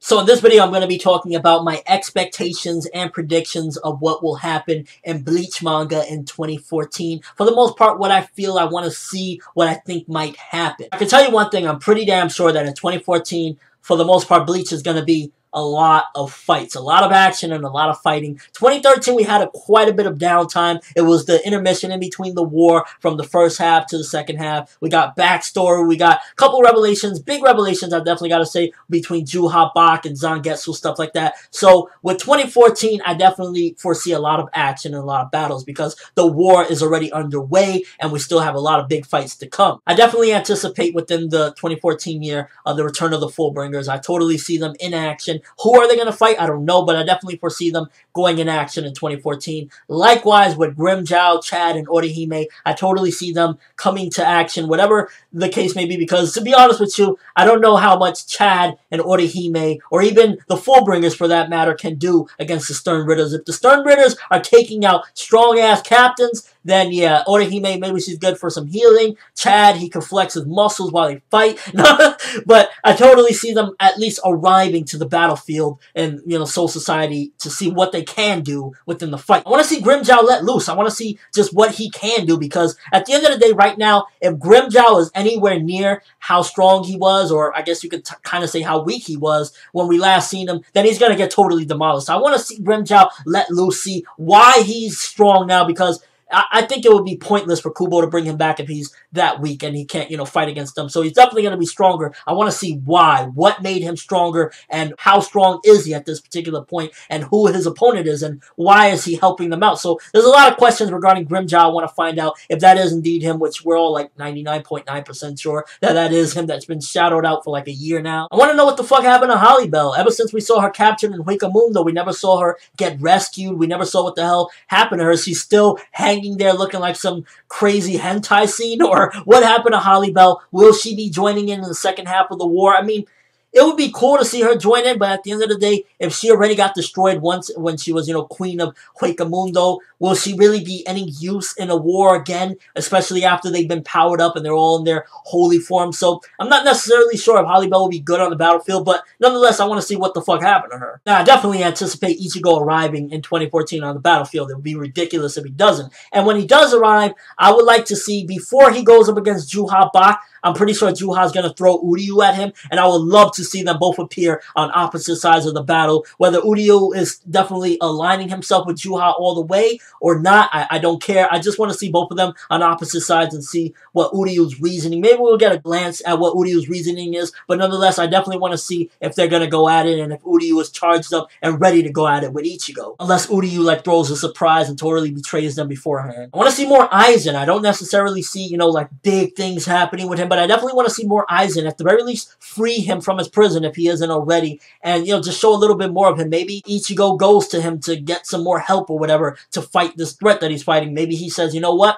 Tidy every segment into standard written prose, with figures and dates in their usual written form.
So in this video, I'm going to be talking about my expectations and predictions of what will happen in Bleach Manga in 2014. For the most part, what I feel I want to see, what I think might happen. I can tell you one thing, I'm pretty damn sure that in 2014, for the most part, Bleach is going to be a lot of fights, a lot of action, and a lot of fighting. 2013, we had quite a bit of downtime. It was the intermission in between the war from the first half to the second half. We got backstory. We got a couple revelations, big revelations, I've definitely got to say, between Juha, Bach, and Zangetsu, stuff like that. So with 2014, I definitely foresee a lot of action and a lot of battles because the war is already underway and we still have a lot of big fights to come. I definitely anticipate within the 2014 year the return of the Fullbringers. I totally see them in action. Who are they going to fight? I don't know, but I definitely foresee them going in action in 2014. Likewise, with Grimmjow, Chad, and Orihime, I totally see them coming to action, whatever the case may be, because to be honest with you, I don't know how much Chad and Orihime, or even the Fullbringers for that matter, can do against the Stern Ritters. If the Stern Ritters are taking out strong-ass captains, then yeah, Orihime, maybe she's good for some healing. Chad, he can flex his muscles while they fight. But I totally see them at least arriving to the battlefield and, Soul Society to see what they can do within the fight. I want to see Grimmjow let loose. I want to see just what he can do, because at the end of the day, right now, if Grimmjow is anywhere near how strong he was, or I guess you could kind of say how weak he was when we last seen him, then he's going to get totally demolished. So I want to see Grimmjow let loose, see why he's strong now, because I think it would be pointless for Kubo to bring him back if he's that weak and he can't, fight against them. So he's definitely going to be stronger. I want to see why, what made him stronger, and how strong is he at this particular point, and who his opponent is, and why is he helping them out. So there's a lot of questions regarding Grimmjow. I want to find out if that is indeed him, which we're all like 99.9% sure that that is him. That's been shadowed out for like a year now. I want to know what the fuck happened to Holly Bell. Ever since we saw her captured in Huecamundo, we never saw her get rescued. We never saw what the hell happened to her. She's still hanging there looking like some crazy hentai scene, or what happened to Holly Bell? Will she be joining in the second half of the war? I mean, it would be cool to see her join in, but at the end of the day, if she already got destroyed once when she was, queen of Huecamundo, will she really be any use in a war again, especially after they've been powered up and they're all in their holy form? So I'm not necessarily sure if Holly Bell will be good on the battlefield, but nonetheless, I want to see what the fuck happened to her. Now, I definitely anticipate Ichigo arriving in 2014 on the battlefield. It would be ridiculous if he doesn't. And when he does arrive, I would like to see, before he goes up against Juha Bach, I'm pretty sure Juha's going to throw Uryu at him, and I would love to see them both appear on opposite sides of the battle. Whether Uryu is definitely aligning himself with Juha all the way or not, I don't care. I just want to see both of them on opposite sides and see what Uryu's reasoning. Maybe we'll get a glance at what Uryu's reasoning is, but nonetheless, I definitely want to see if they're going to go at it and if Uryu is charged up and ready to go at it with Ichigo. Unless Uryu throws a surprise and totally betrays them beforehand. I want to see more Aizen. I don't necessarily see, big things happening with him, but I definitely want to see more Aizen. At the very least, free him from his prison if he isn't already, and just show a little bit more of him. Maybe Ichigo goes to him to get some more help or whatever to fight this threat that he's fighting. Maybe he says, you know what,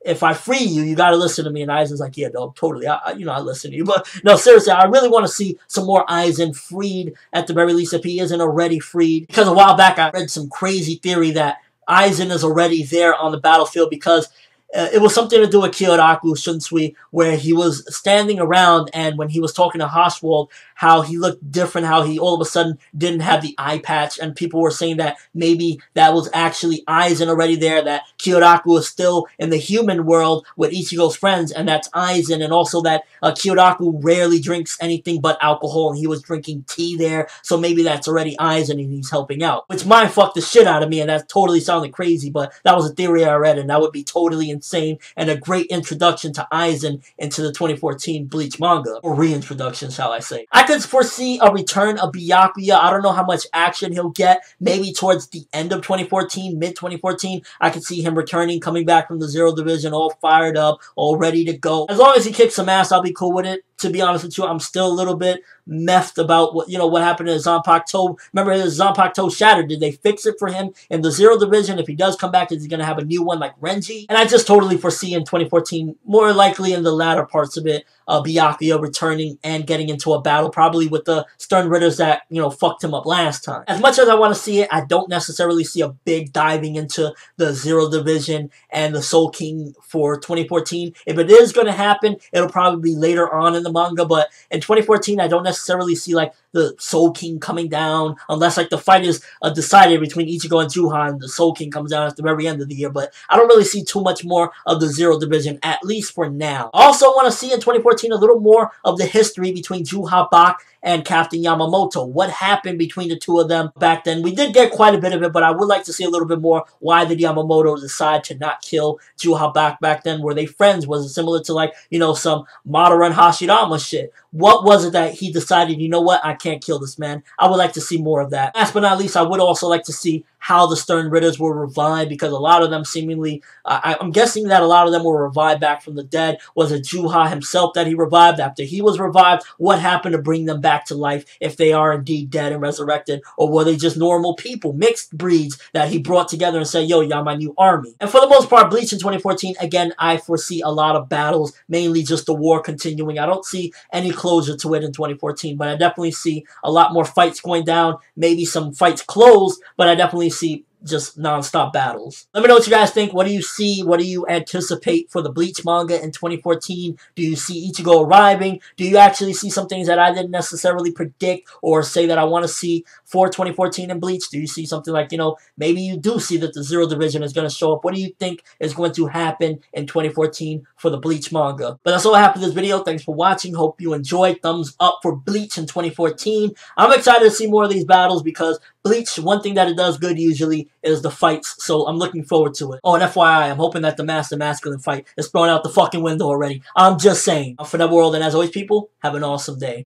if I free you, you gotta listen to me. And Aizen's like, yeah, no, totally, I listen to you. But no, seriously, I really want to see some more Aizen freed at the very least if he isn't already freed. Because a while back I read some crazy theory that Aizen is already there on the battlefield because it was something to do with Kyoraku Shunsui, where he was standing around, and when he was talking to Hoshwald, how he looked different, how he all of a sudden didn't have the eye patch, and people were saying that maybe that was actually Aizen already there, that Kyoraku is still in the human world with Ichigo's friends, and that's Aizen, and also that Kyoraku rarely drinks anything but alcohol, and he was drinking tea there, so maybe that's already Aizen and he's helping out. Which mind-fucked the shit out of me, and that totally sounded crazy, but that was a theory I read, and that would be totally insane, and a great introduction to Aizen into the 2014 Bleach manga, or reintroduction, shall I say. I could foresee a return of Byakuya. I don't know how much action he'll get. Maybe towards the end of 2014, mid-2014, I could see him returning, coming back from the Zero Division, all fired up, all ready to go. As long as he kicks some ass, I'll be cool with it. To be honest with you, I'm still a little bit miffed about what happened to his Zanpakuto. Remember, his Zanpakuto shattered. Did they fix it for him in the Zero Division? If he does come back, is he going to have a new one like Renji? And I just totally foresee in 2014, more likely in the latter parts of it, Byakuya returning and getting into a battle, probably with the Stern Ritters that, fucked him up last time. As much as I want to see it, I don't necessarily see a big diving into the Zero Division and the Soul King for 2014. If it is going to happen, it'll probably be later on in the manga, but in 2014, I don't necessarily see, like, the Soul King coming down, unless, like, the fight is decided between Ichigo and Juha, and the Soul King comes down at the very end of the year, but I don't really see too much more of the Zero Division, at least for now. I also want to see in 2014 a little more of the history between Juha Bach and Captain Yamamoto. What happened between the two of them back then? We did get quite a bit of it, but I would like to see a little bit more. Why did Yamamoto decide to not kill Juha back then? Were they friends? Was it similar to, like, you know, some Madara and Hashirama shit? What was it that he decided, you know what, I can't kill this man? I would like to see more of that. Last but not least, I would also like to see how the Stern Ritters were revived, because a lot of them seemingly, I'm guessing that a lot of them were revived back from the dead. Was it Juha himself that he revived? After he was revived, what happened to bring them back to life if they are indeed dead and resurrected? Or were they just normal people, mixed breeds that he brought together and said, yo, y'all my new army? And for the most part, Bleach in 2014, again, I foresee a lot of battles, mainly just the war continuing. I don't see any closure to it in 2014, but I definitely see a lot more fights going down, maybe some fights closed, but I definitely see just non-stop battles. Let me know what you guys think. What do you see? What do you anticipate for the Bleach manga in 2014? Do you see Ichigo arriving? Do you actually see some things that I didn't necessarily predict or say that I want to see for 2014 in Bleach? Do you see something like, you know, maybe you do see that the Zero Division is going to show up? What do you think is going to happen in 2014 for the Bleach manga? But that's all I have for this video. Thanks for watching. Hope you enjoyed. Thumbs up for Bleach in 2014. I'm excited to see more of these battles, because Bleach, one thing that it does good usually is the fights, so I'm looking forward to it. Oh, and FYI, I'm hoping that the Master Masculine fight is thrown out the fucking window already. I'm just saying. I'm ForneverWorld, and as always, people, have an awesome day.